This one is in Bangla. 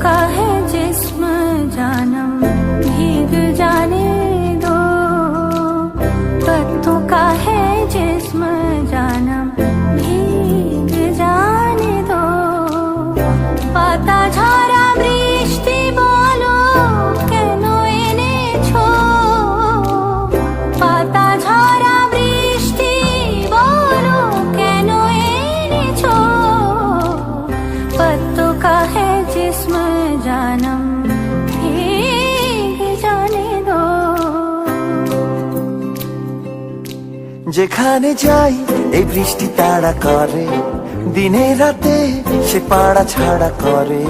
का है जिस्म जानम भीग जाने दो, पत्तों का है जिस्म जानम भीग जाने दो। पाता ঝরা বৃষ্টি বলো কেন এনেছো, পাতা ঝরা বৃষ্টি বলো কেন এনেছো, पत्तों का है जिस्म जानम भीग जाने दो। যেখানে যাই এই বৃষ্টি তাড়া করে, দিনে রাতে সে পাড়া ছাড়া করে।